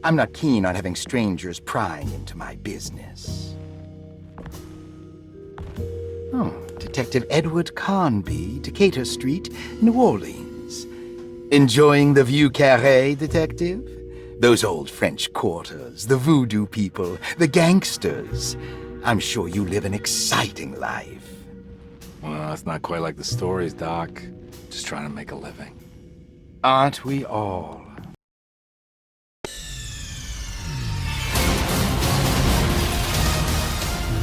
I'm not keen on having strangers prying into my business. Oh, Detective Edward Carnby, Decatur Street, New Orleans. Enjoying the Vieux Carré, Detective? Those old French quarters, the voodoo people, the gangsters. I'm sure you live an exciting life. Well, it's not quite like the stories, Doc. Just trying to make a living. Aren't we all?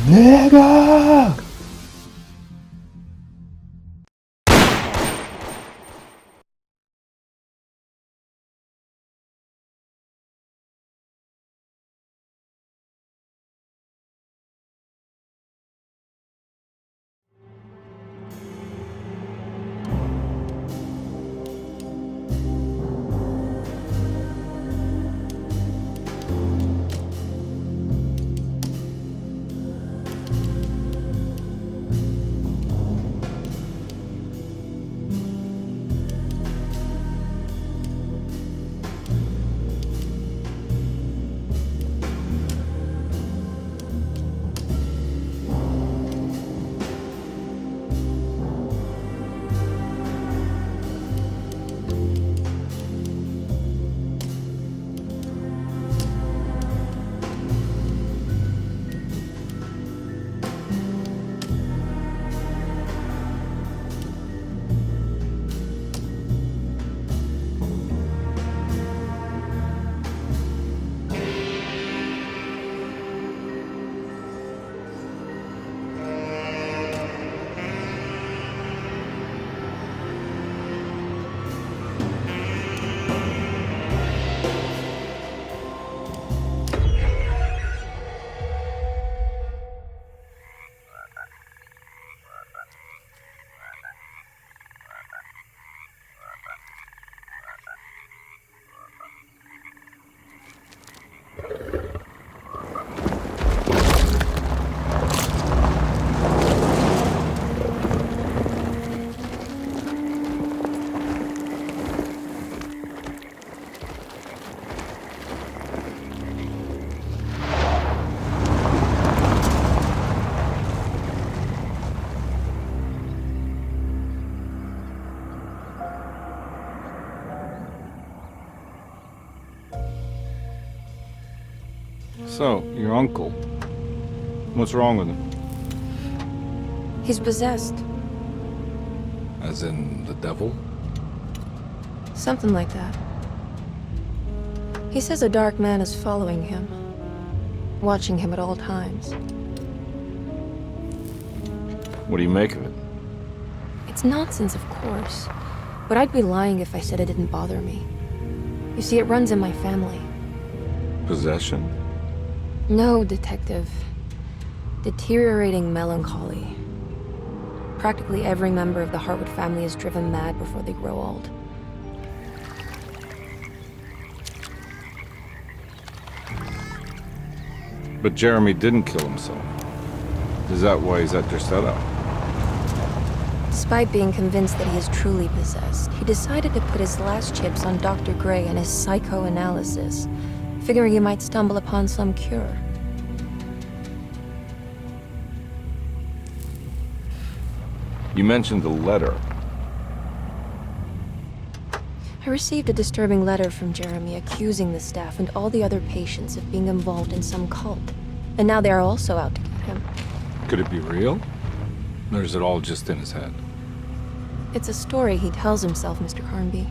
Nigga! So, your uncle. What's wrong with him? He's possessed. As in the devil? Something like that. He says a dark man is following him, watching him at all times. What do you make of it? It's nonsense, of course, but I'd be lying if I said it didn't bother me. You see, it runs in my family. Possession? No, Detective. Deteriorating melancholy. Practically every member of the Hartwood family is driven mad before they grow old. But Jeremy didn't kill himself. Is that why he's at your setup? Despite being convinced that he is truly possessed, he decided to put his last chips on Dr. Gray and his psychoanalysis, figuring he might stumble upon some cure. You mentioned the letter. I received a disturbing letter from Jeremy accusing the staff and all the other patients of being involved in some cult. And now they are also out to get him. Could it be real? Or is it all just in his head? It's a story he tells himself, Mr. Carnby.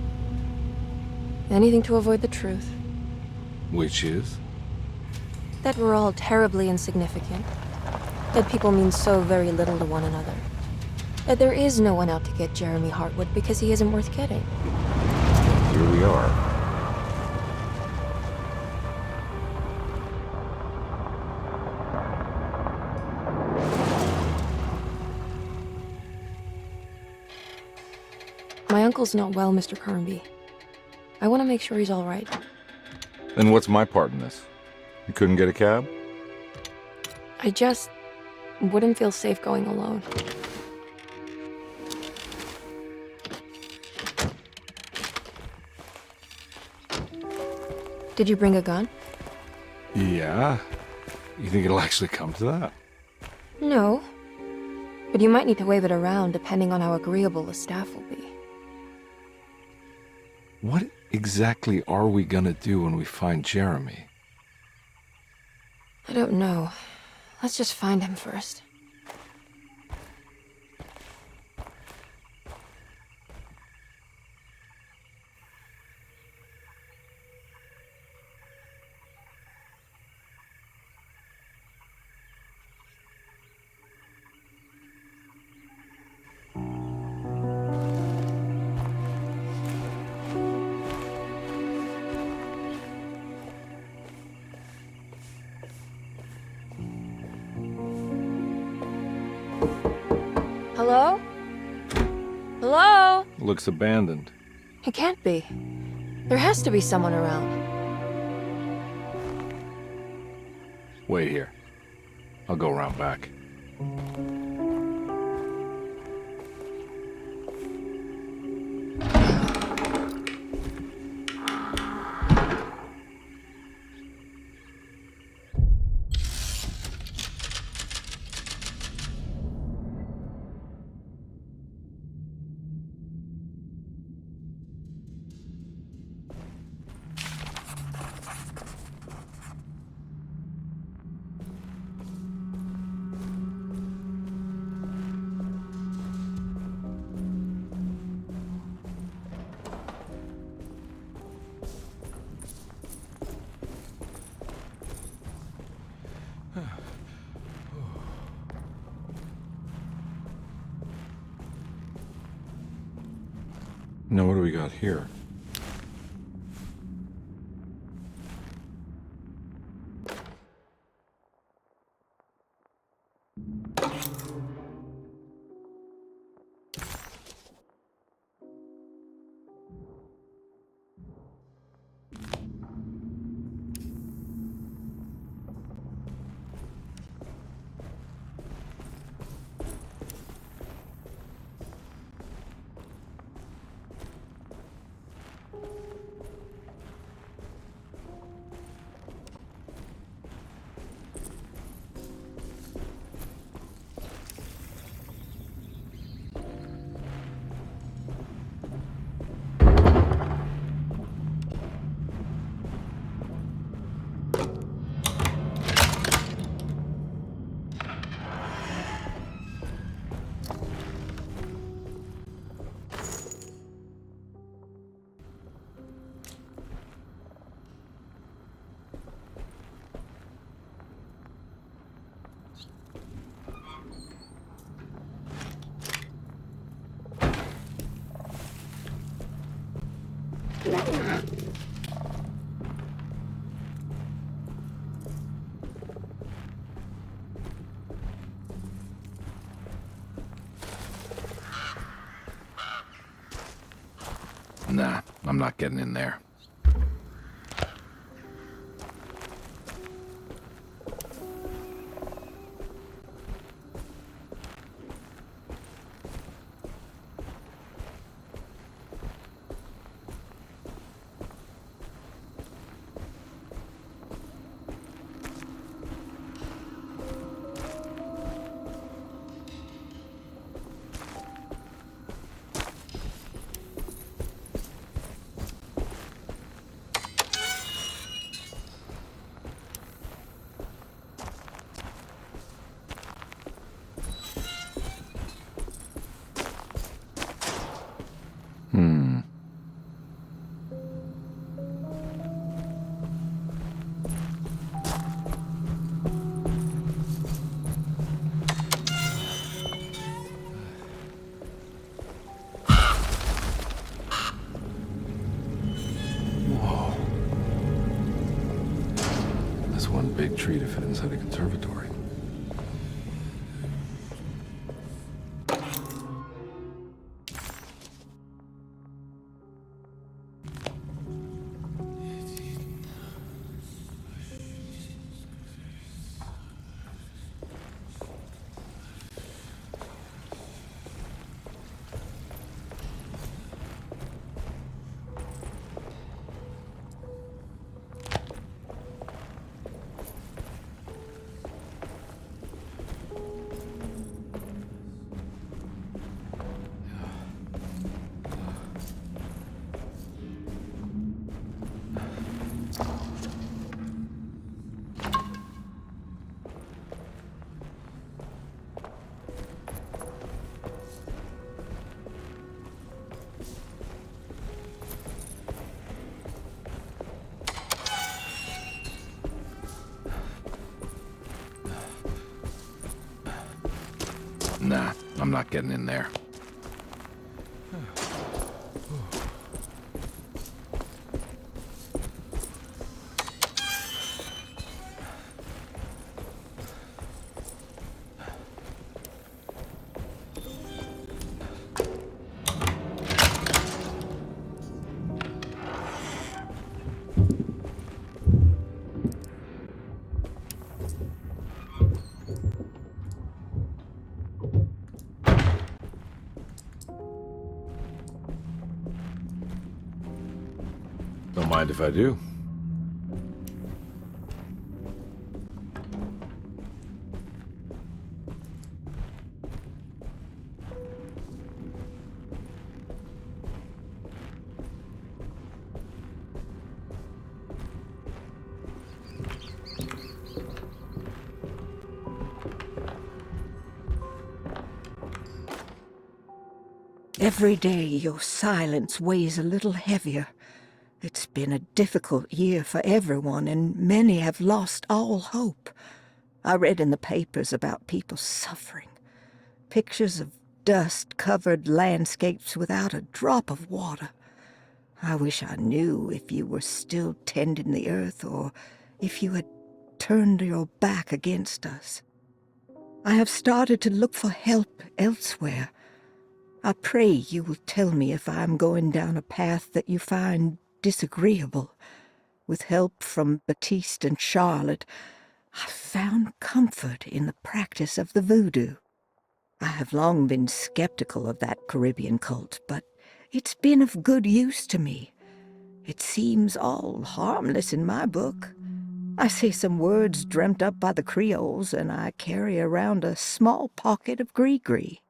Anything to avoid the truth. Which is? That we're all terribly insignificant. That people mean so very little to one another. That there is no one out to get Jeremy Hartwood because he isn't worth getting. Here we are. My uncle's not well, Mr. Carnby. I want to make sure he's all right. Then what's my part in this? You couldn't get a cab? I just wouldn't feel safe going alone. Did you bring a gun? Yeah? You think it'll actually come to that? No. But you might need to wave it around depending on how agreeable the staff will be. What exactly are we gonna do when we find Jeremy? I don't know. Let's just find him first. Hello? Hello? Looks abandoned. It can't be. There has to be someone around. Wait here. I'll go around back. Now what do we got here? Nah, I'm not getting in there. That's one big tree to fit inside a conservatory. Nah, I'm not getting in there. Don't mind if I do. Every day your silence weighs a little heavier. It's been a difficult year for everyone, and many have lost all hope. I read in the papers about people suffering. Pictures of dust-covered landscapes without a drop of water. I wish I knew if you were still tending the earth or if you had turned your back against us. I have started to look for help elsewhere. I pray you will tell me if I am going down a path that you find disagreeable. With help from Baptiste and Charlotte, I found comfort in the practice of the voodoo. I have long been skeptical of that Caribbean cult, but it's been of good use to me. It seems all harmless in my book. I say some words dreamt up by the Creoles, and I carry around a small pocket of gree-gree.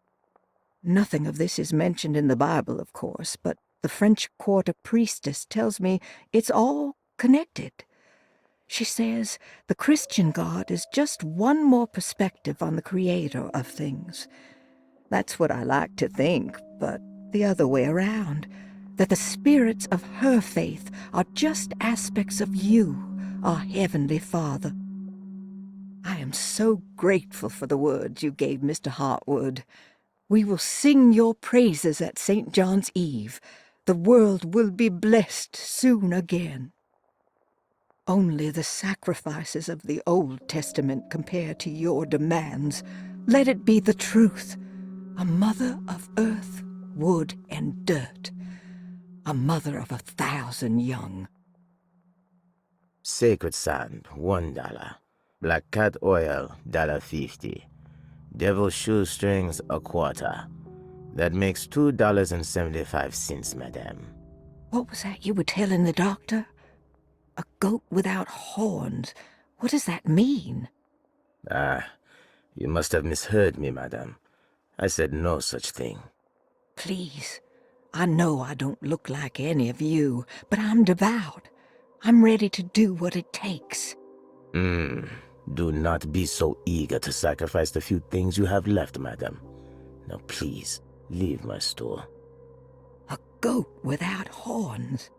Nothing of this is mentioned in the Bible, of course, but the French Quarter priestess tells me it's all connected. She says the Christian God is just one more perspective on the creator of things. That's what I like to think, but the other way around, that the spirits of her faith are just aspects of you, our Heavenly Father. I am so grateful for the words you gave Mr. Hartwood. We will sing your praises at St. John's Eve. The world will be blessed soon again. Only the sacrifices of the Old Testament compare to your demands. Let it be the truth. A mother of earth, wood, and dirt. A mother of 1,000 young. Sacred sand, $1. Black cat oil, $1.50. Devil shoestrings, a quarter. That makes $2.75, madame. What was that you were telling the doctor? A goat without horns. What does that mean? Ah, you must have misheard me, madame. I said no such thing. Please, I know I don't look like any of you, but I'm devout. I'm ready to do what it takes. Do not be so eager to sacrifice the few things you have left, madam. Now please, leave my store. A goat without horns.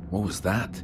What was that?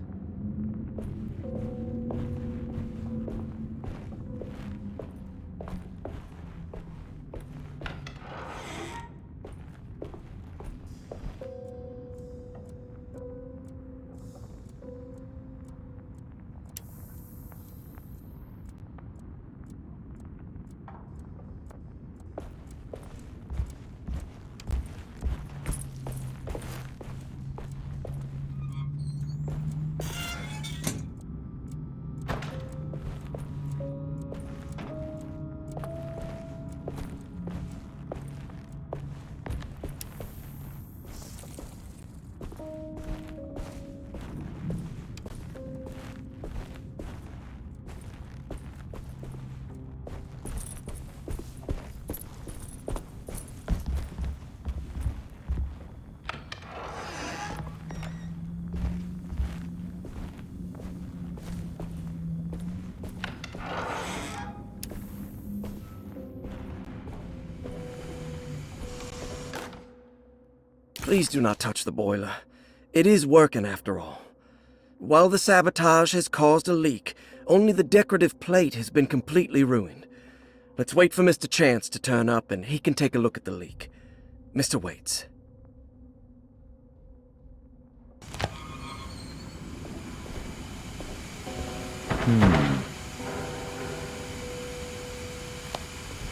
Please do not touch the boiler. It is working after all. While the sabotage has caused a leak, only the decorative plate has been completely ruined. Let's wait for Mr. Chance to turn up and he can take a look at the leak. Mr. Waits.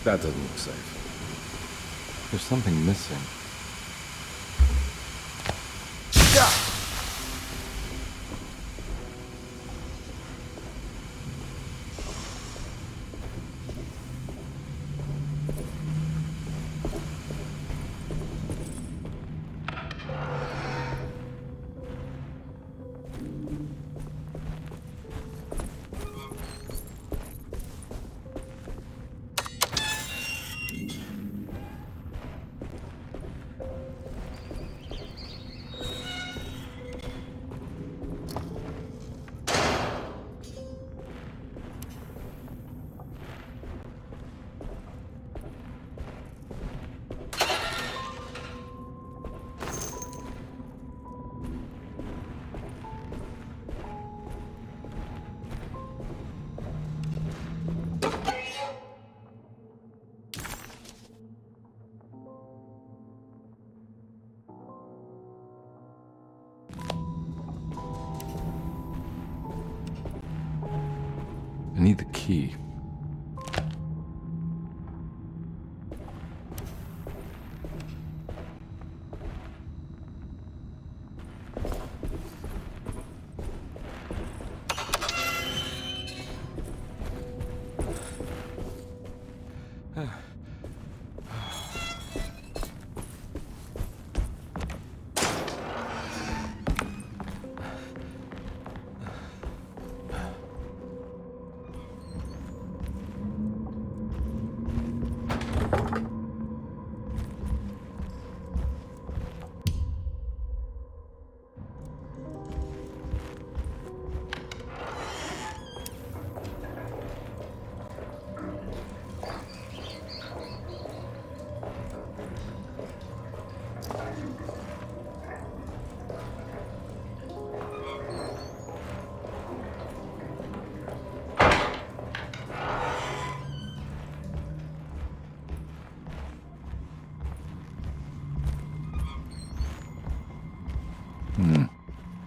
That doesn't look safe. There's something missing. I need the key.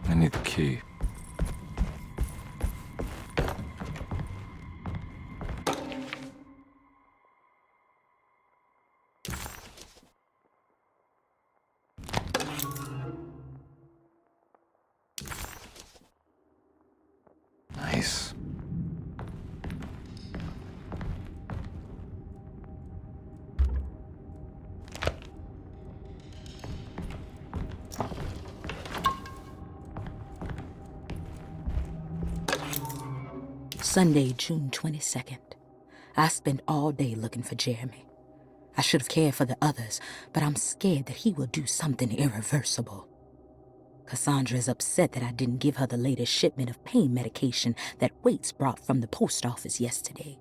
I need the key. Nice. Sunday, June 22nd. I spent all day looking for Jeremy. I should have cared for the others, but I'm scared that he will do something irreversible. Cassandra is upset that I didn't give her the latest shipment of pain medication that Waits brought from the post office yesterday.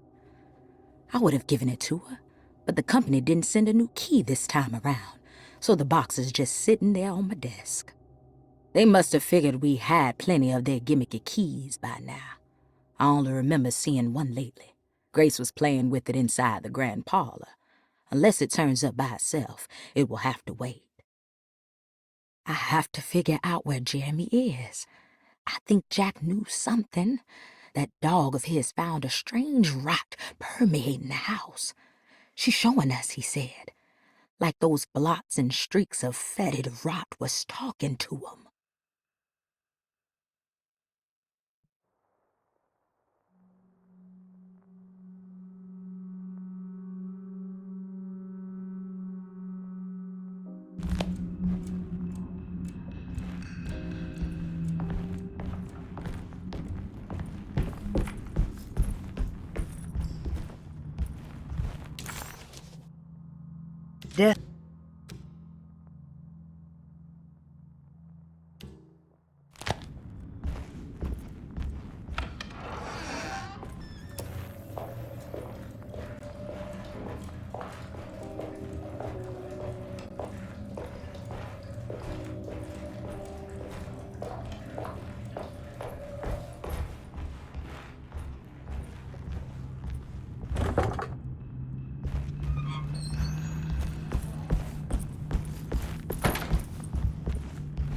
I would have given it to her, but the company didn't send a new key this time around, so the box is just sitting there on my desk. They must have figured we had plenty of their gimmicky keys by now. I only remember seeing one lately. Grace was playing with it inside the grand parlor. Unless it turns up by itself, it will have to wait. I have to figure out where Jeremy is. I think Jack knew something. That dog of his found a strange rot permeating the house. She's showing us, he said. Like those blots and streaks of fetid rot was talking to him. Death.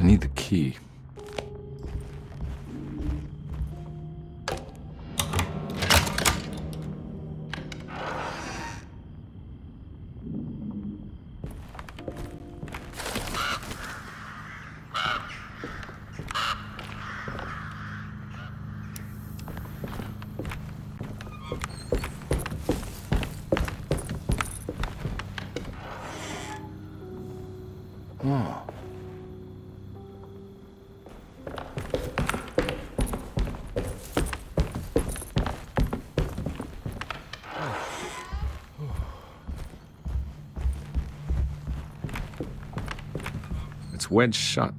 I need the key. Oh. It's wedged shut.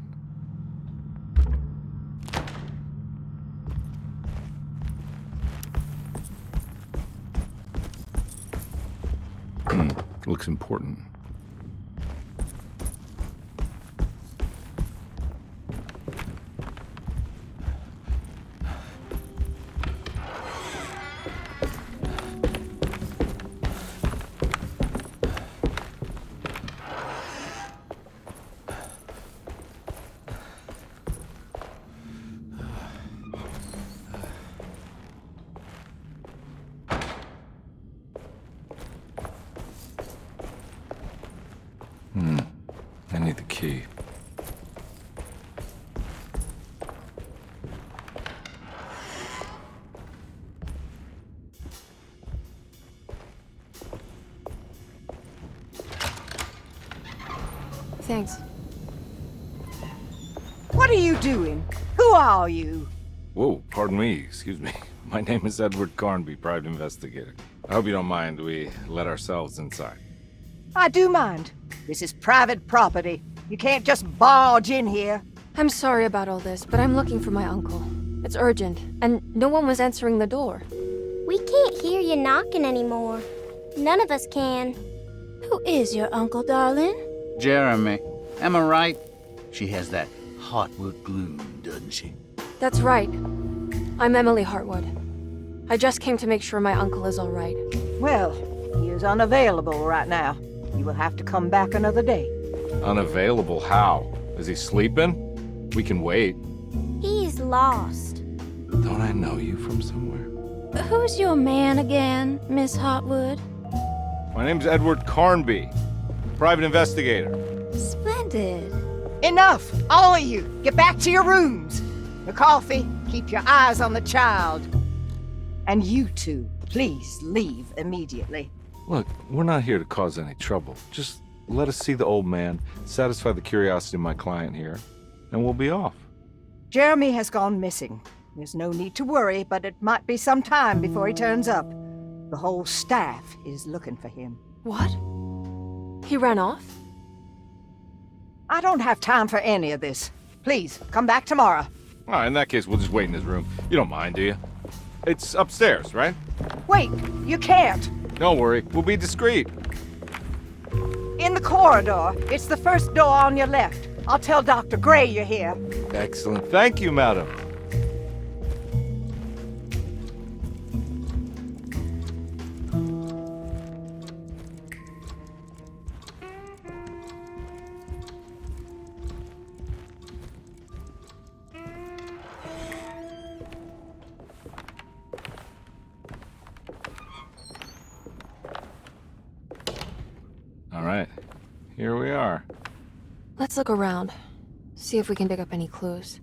Looks important. I need the key. Thanks. What are you doing? Who are you? Whoa, pardon me, excuse me. My name is Edward Carnby, private investigator. I hope you don't mind we let ourselves inside. I do mind. This is private property. You can't just barge in here. I'm sorry about all this, but I'm looking for my uncle. It's urgent, and no one was answering the door. We can't hear you knocking anymore. None of us can. Who is your uncle, darling? Jeremy. Am I right? She has that Hartwood gloom, doesn't she? That's right. I'm Emily Hartwood. I just came to make sure my uncle is all right. Well, he is unavailable right now. You will have to come back another day. Unavailable how? Is he sleeping? We can wait. He's lost. Don't I know you from somewhere? Who's your man again, Miss Hartwood? My name's Edward Carnby, private investigator. Splendid. Enough! All of you! Get back to your rooms! McCarthy, keep your eyes on the child. And you two, please leave immediately. Look, we're not here to cause any trouble. Just let us see the old man, satisfy the curiosity of my client here, and we'll be off. Jeremy has gone missing. There's no need to worry, but it might be some time before he turns up. The whole staff is looking for him. What? He ran off? I don't have time for any of this. Please, come back tomorrow. All right, in that case, we'll just wait in his room. You don't mind, do you? It's upstairs, right? Wait, you can't. Don't worry, we'll be discreet. In the corridor. It's the first door on your left. I'll tell Dr. Gray you're here. Excellent. Thank you, madam. All right, here we are. Let's look around. See if we can pick up any clues.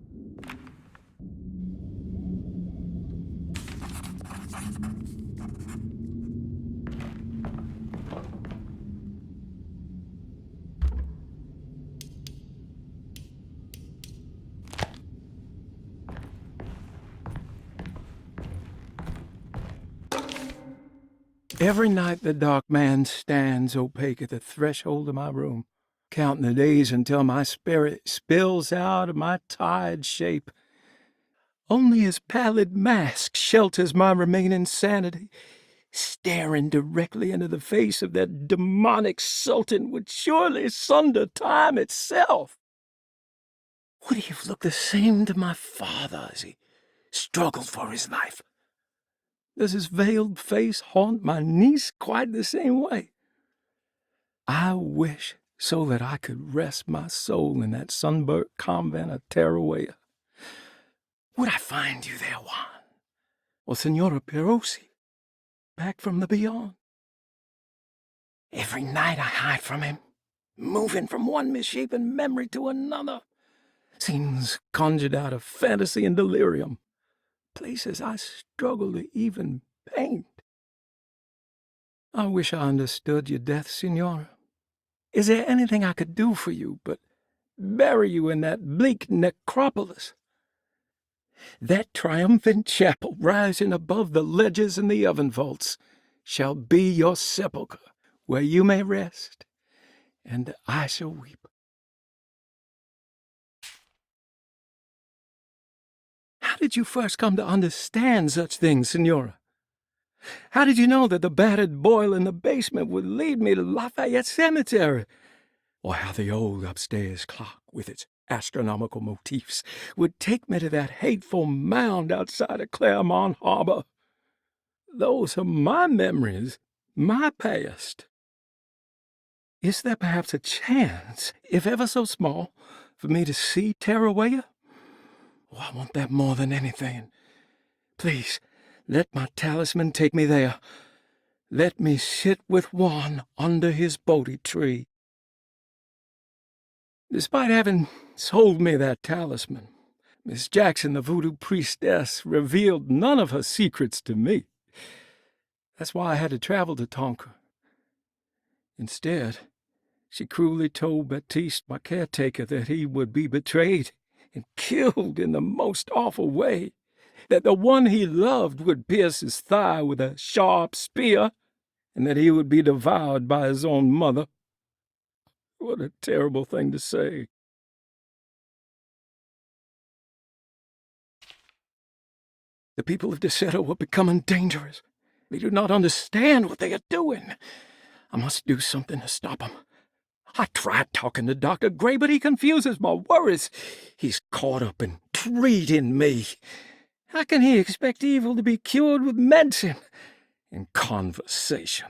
Every night the dark man stands opaque at the threshold of my room, counting the days until my spirit spills out of my tired shape. Only his pallid mask shelters my remaining sanity. Staring directly into the face of that demonic sultan would surely sunder time itself. Would he have looked the same to my father as he struggled for his life? Does his veiled face haunt my niece quite the same way? I wish so that I could rest my soul in that sunburnt convent of Tarawea. Would I find you there, Juan? Or Senora Perosi, back from the beyond? Every night I hide from him, moving from one misshapen memory to another. Scenes conjured out of fantasy and delirium. Places I struggle to even paint. I wish I understood your death, Senora. Is there anything I could do for you but bury you in that bleak necropolis? That triumphant chapel rising above the ledges and the oven vaults shall be your sepulchre, where you may rest, and I shall weep. How did you first come to understand such things, Senora? How did you know that the battered boil in the basement would lead me to Lafayette Cemetery? Or how the old upstairs clock, with its astronomical motifs, would take me to that hateful mound outside of Claremont Harbor? Those are my memories, my past. Is there perhaps a chance, if ever so small, for me to see Tarawea? Oh, I want that more than anything. Please, let my talisman take me there. Let me sit with Juan under his Bodhi tree. Despite having sold me that talisman, Miss Jackson, the voodoo priestess, revealed none of her secrets to me. That's why I had to travel to Tonka. Instead, she cruelly told Baptiste, my caretaker, that he would be betrayed and killed in the most awful way, that the one he loved would pierce his thigh with a sharp spear, and that he would be devoured by his own mother. What a terrible thing to say. The people of Deseto are becoming dangerous. They do not understand what they are doing. I must do something to stop them. I tried talking to Dr. Gray, but he confuses my worries. He's caught up in treating me. How can he expect evil to be cured with medicine and conversation?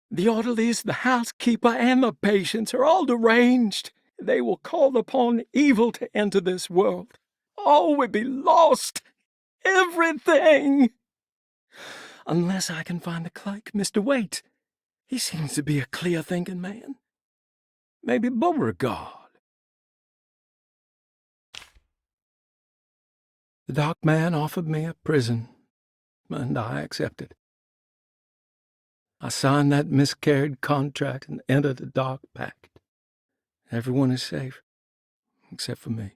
The orderlies, the housekeeper, and the patients are all deranged. They will call upon evil to enter this world. All will be lost. Everything. Unless I can find the clerk, Mr. Waite. He seems to be a clear-thinking man. Maybe Beauregard. The dark man offered me a prison, and I accepted. I signed that miscarried contract and entered the dark pact. Everyone is safe, except for me.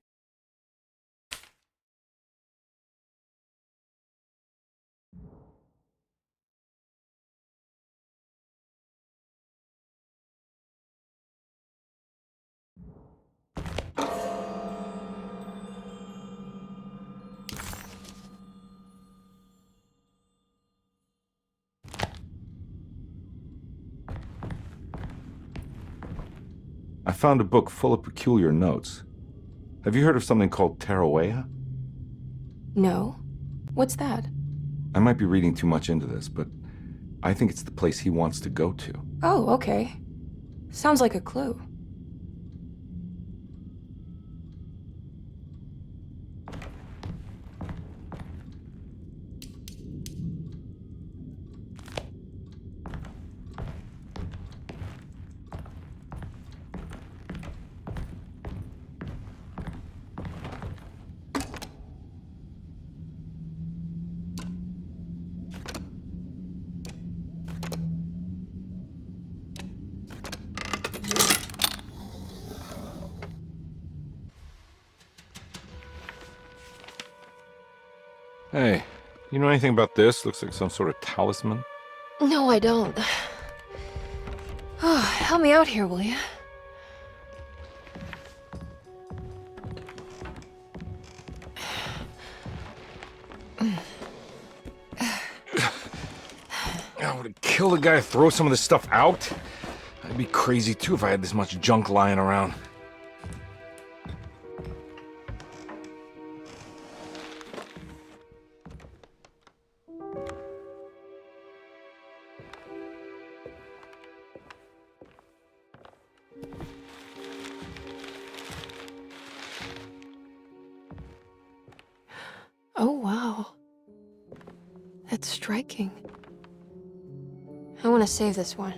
I found a book full of peculiar notes. Have you heard of something called Tarawea? No. What's that? I might be reading too much into this, but I think it's the place he wants to go to. Oh, okay. Sounds like a clue. Hey, you know anything about this? Looks like some sort of talisman. No, I don't. Oh, help me out here, will you? I would have killed a guy to throw some of this stuff out. I'd be crazy too if I had this much junk lying around. Oh, wow. That's striking. I want to save this one.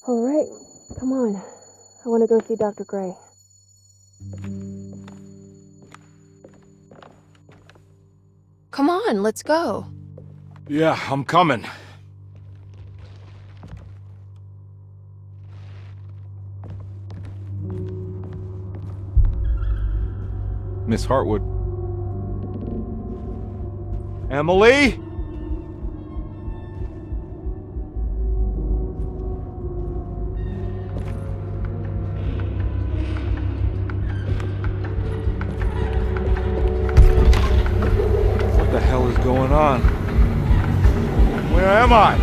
All right, come on. I want to go see Dr. Gray. Come on, let's go. Yeah, I'm coming. Miss Hartwood. Emily? What the hell is going on? Where am I?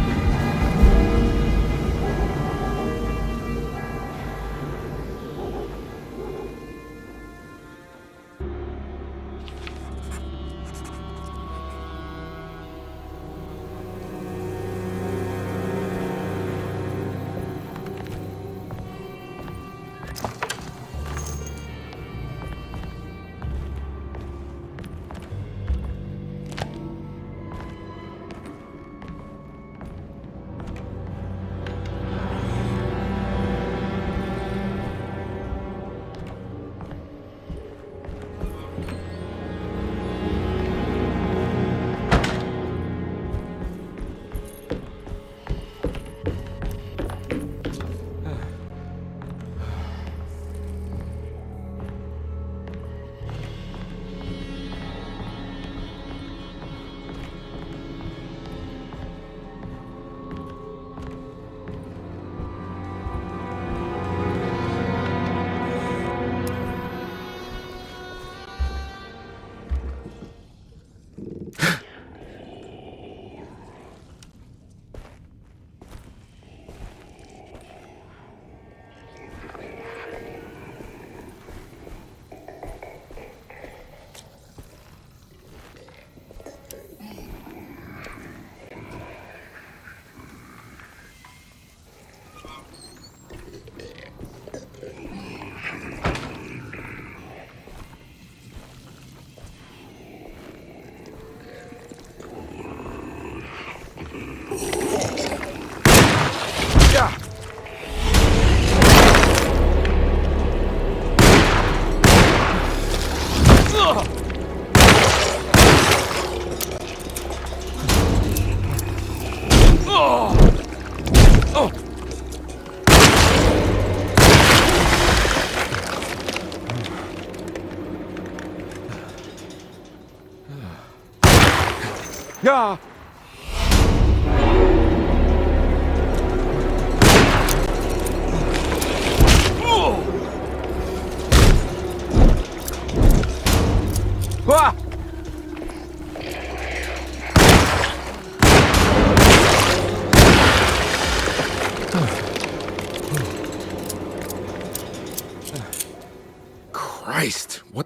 Yeah.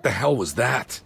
the hell was that?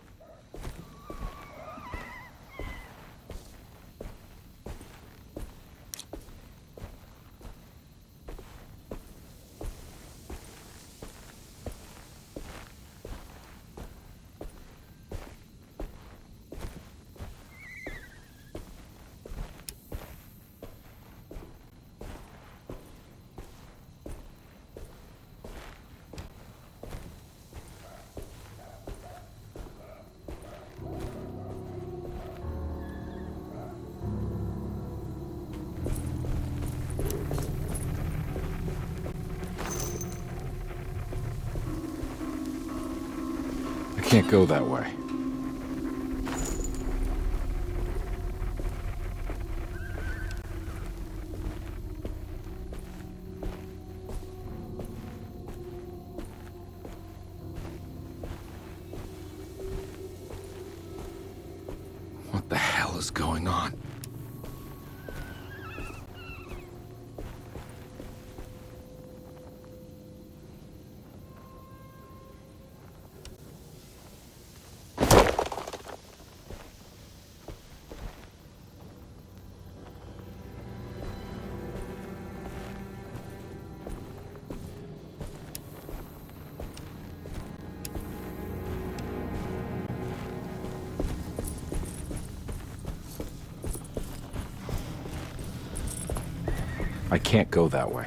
I can't go that way. What the hell is going on? I can't go that way.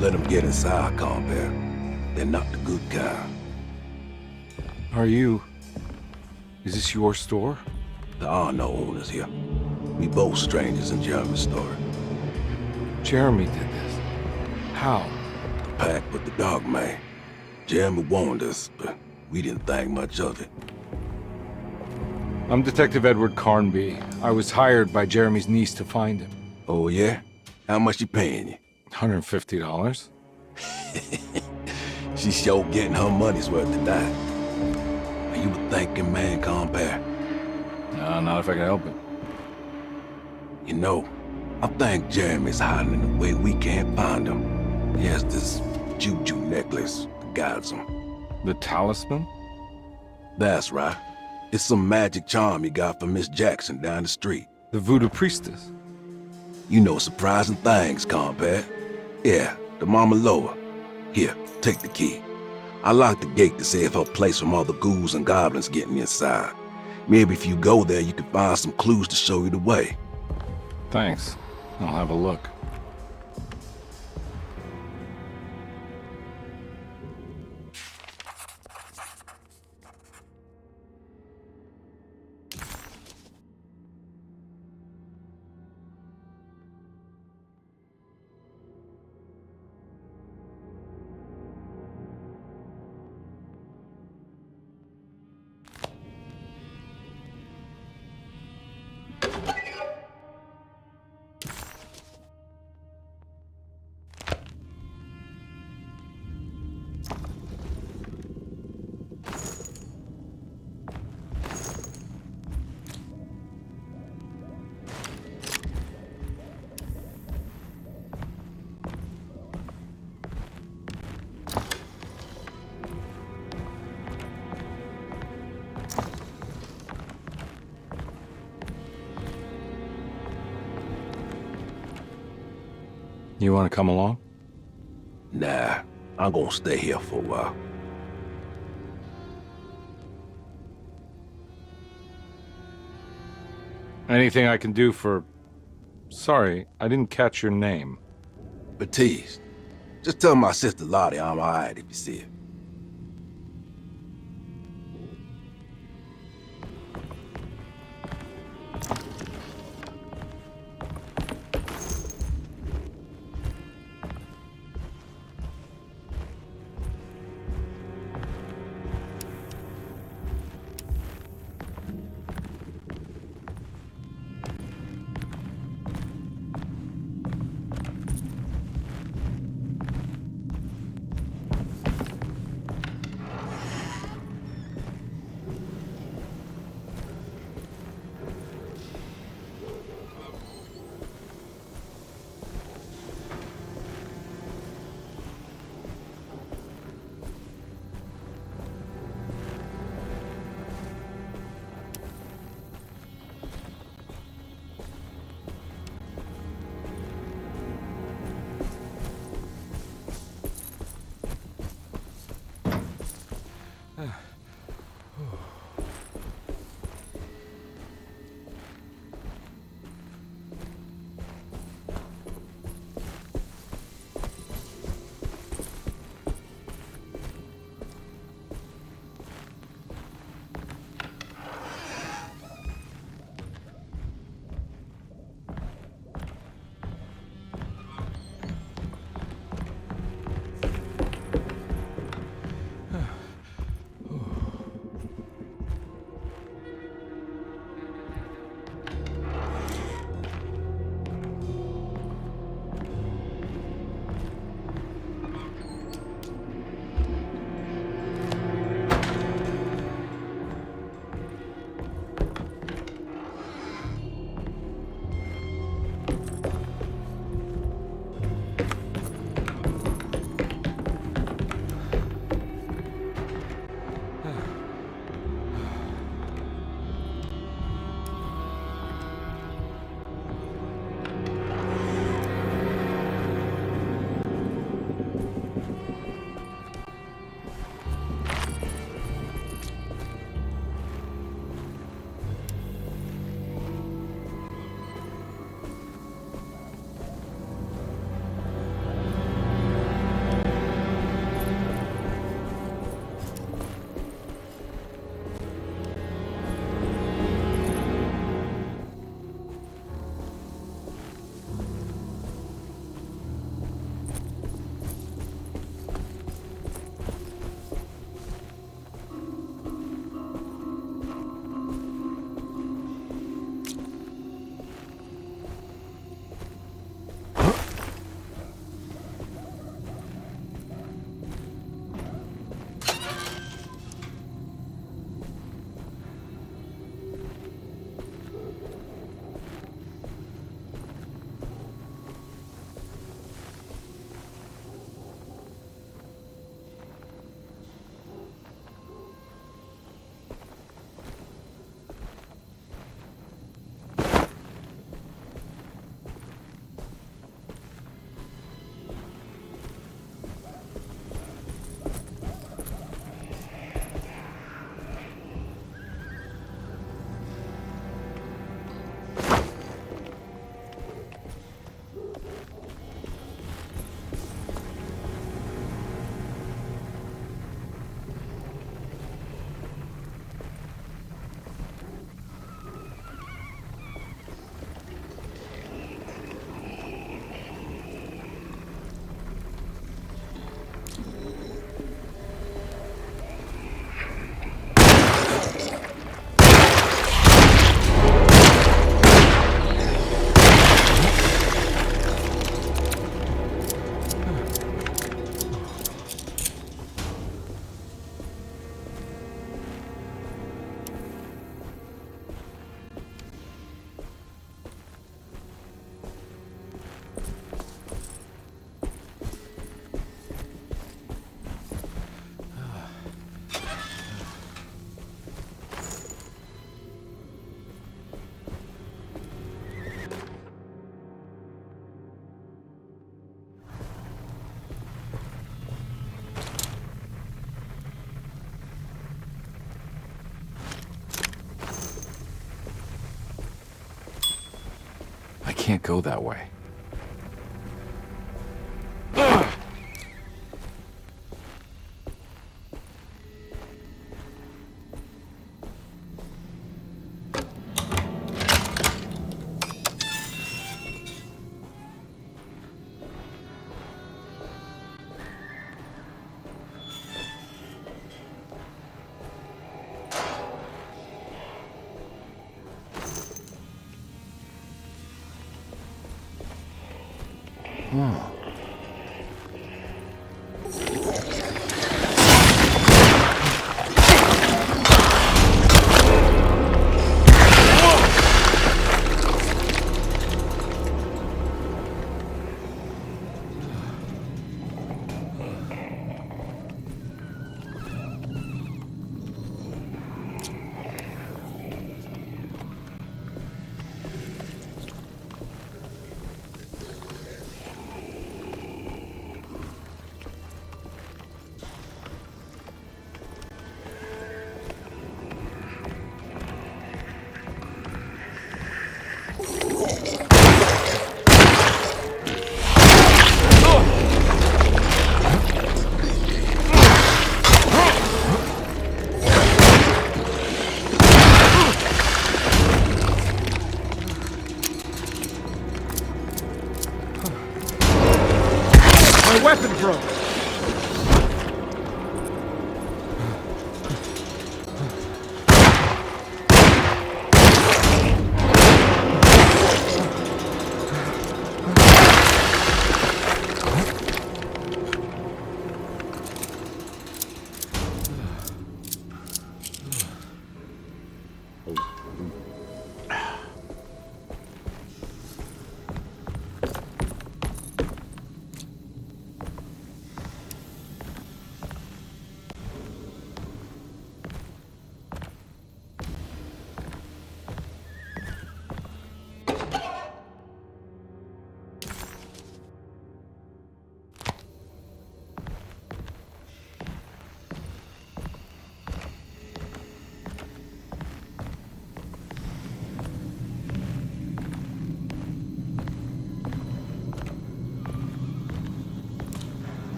Let them get inside, compare. They're not the good kind. Are you... Is this your store? There are no owners here. We both strangers in Jeremy's store. Jeremy did this. How? The pact with the dog man. Jeremy warned us, but we didn't think much of it. I'm Detective Edward Carnby. I was hired by Jeremy's niece to find him. Oh, yeah? How much she paying you? $150. She's sure getting her money's worth tonight. Are you a thinking man, compare? No, not if I can help it. You know, I think Jeremy's hiding in a way we can't find him. He has this juju necklace that guides him. The talisman? That's right. It's some magic charm he got from Miss Jackson down the street. The voodoo priestess? You know surprising things, compare. Yeah, the Mama Loa. Here, take the key. I locked the gate to save her place from all the ghouls and goblins getting inside. Maybe if you go there, you can find some clues to show you the way. Thanks. I'll have a look. You want to come along? Nah, I'm gonna stay here for a while. Anything I can do for... Sorry, I didn't catch your name. Baptiste. Just tell my sister Lottie I'm alright if you see her. can't go that way. My weapon broke!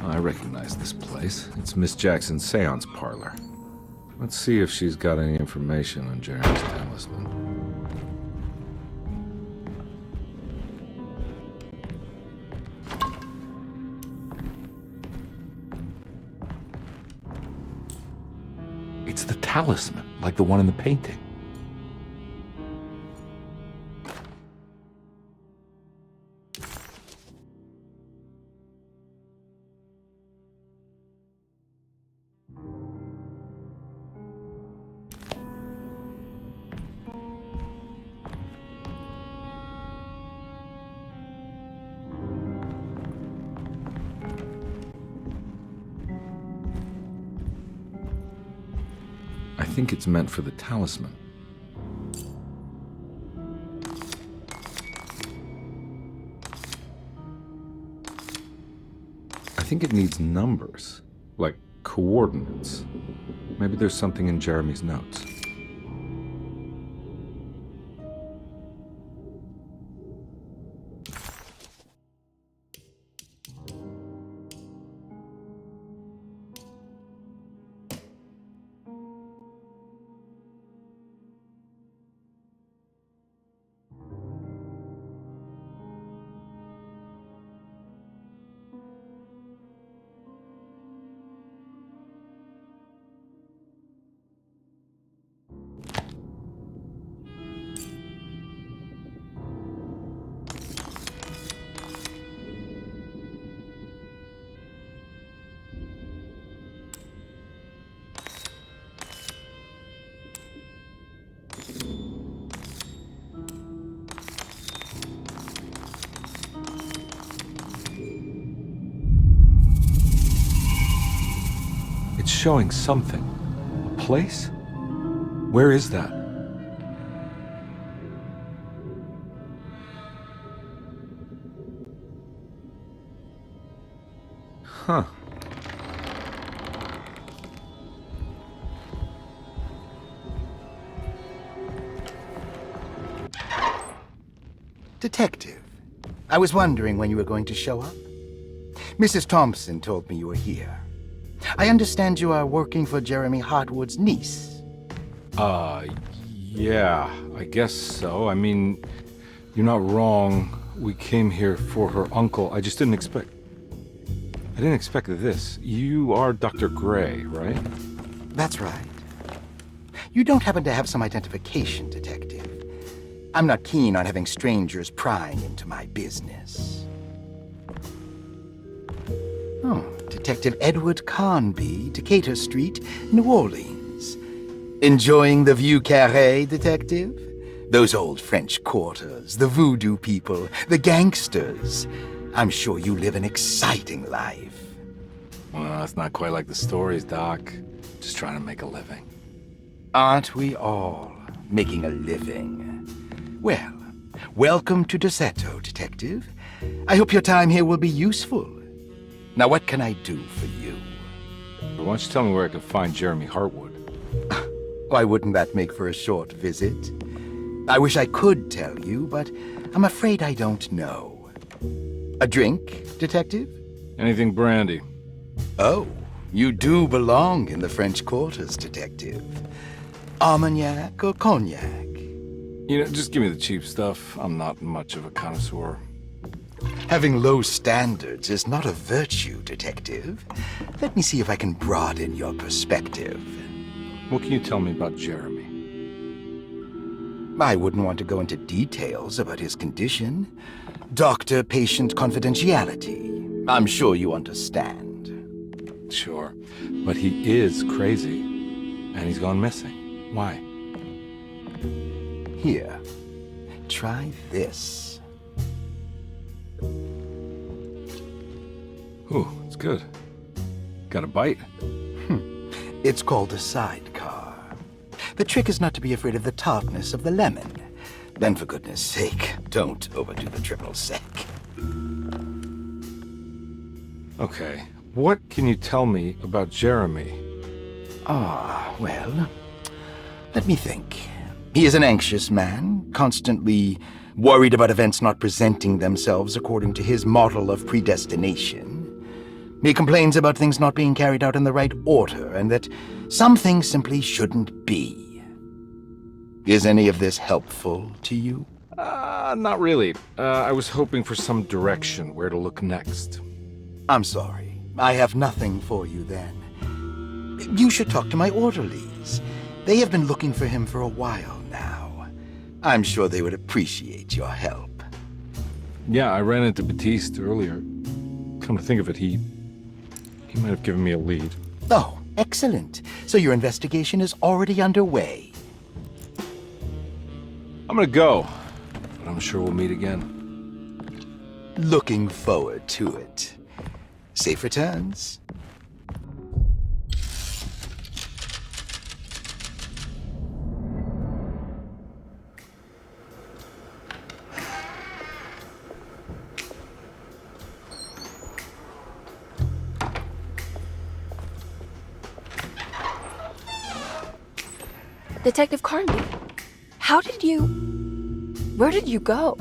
I recognize this place. It's Miss Jackson's seance parlor. Let's see if she's got any information on Jeremy's talisman. It's the talisman, like the one in the painting. I think it's meant for the talisman. I think it needs numbers, like coordinates. Maybe there's something in Jeremy's notes. It's showing something. A place? Where is that? Huh. Detective, I was wondering when you were going to show up. Mrs. Thompson told me you were here. I understand you are working for Jeremy Hartwood's niece. Yeah, I guess so. I mean, you're not wrong. We came here for her uncle. I just didn't expect... I didn't expect this. You are Dr. Gray, right? That's right. You don't happen to have some identification, Detective. I'm not keen on having strangers prying into my business. Oh, Detective Edward Carnby, Decatur Street, New Orleans. Enjoying the Vieux Carré, Detective? Those old French quarters, the voodoo people, the gangsters. I'm sure you live an exciting life. Well, it's not quite like the stories, Doc. Just trying to make a living. Aren't we all making a living? Well, welcome to Deseto, Detective. I hope your time here will be useful. Now, what can I do for you? Why don't you tell me where I can find Jeremy Hartwood? Why wouldn't that make for a short visit? I wish I could tell you, but I'm afraid I don't know. A drink, Detective? Anything brandy. Oh, you do belong in the French quarters, Detective. Armagnac or cognac? You know, just give me the cheap stuff. I'm not much of a connoisseur. Having low standards is not a virtue, Detective. Let me see if I can broaden your perspective. What can you tell me about Jeremy? I wouldn't want to go into details about his condition. Doctor-patient confidentiality. I'm sure you understand. Sure, but he is crazy, and he's gone missing. Why? Here, try this. Ooh, it's good. Got a bite? It's called a sidecar. The trick is not to be afraid of the tartness of the lemon. Then, for goodness sake, don't overdo the triple sec. Okay, what can you tell me about Jeremy? Well, let me think. He is an anxious man, constantly worried about events not presenting themselves according to his model of predestination. He complains about things not being carried out in the right order, and that some things simply shouldn't be. Is any of this helpful to you? Not really. I was hoping for some direction where to look next. I'm sorry. I have nothing for you then. You should talk to my orderlies. They have been looking for him for a while now. I'm sure they would appreciate your help. Yeah, I ran into Batiste earlier. Come to think of it, he might have given me a lead. Oh, excellent. So your investigation is already underway. I'm gonna go, but I'm sure we'll meet again. Looking forward to it. Safe returns. Detective Carnby, where did you go?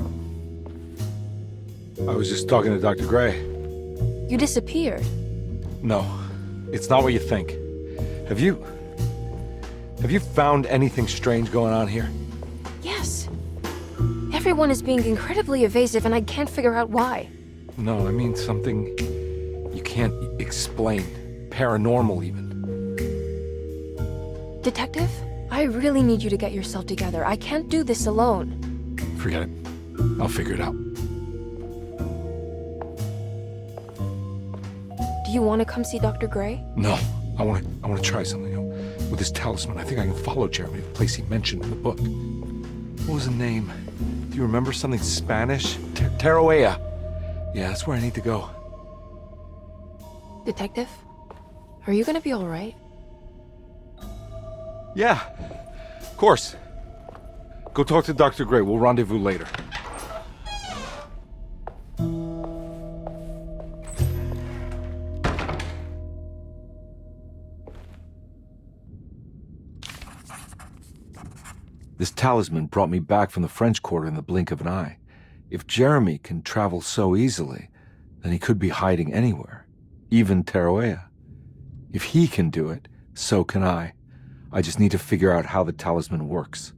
I was just talking to Dr. Gray. You disappeared. No, it's not what you think. Have you found anything strange going on here? Yes. Everyone is being incredibly evasive and I can't figure out why. No, I mean something you can't explain. Paranormal, even. Detective, I really need you to get yourself together. I can't do this alone. Forget it. I'll figure it out. Do you want to come see Dr. Gray? No, I want to try something. With this talisman, I think I can follow Jeremy to the place he mentioned in the book. What was the name? Do you remember something Spanish? Tarawea. Yeah, that's where I need to go. Detective, are you gonna be all right? Yeah, of course. Go talk to Dr. Gray. We'll rendezvous later. This talisman brought me back from the French Quarter in the blink of an eye. If Jeremy can travel so easily, then he could be hiding anywhere, even Taroea. If he can do it, so can I. I just need to figure out how the talisman works.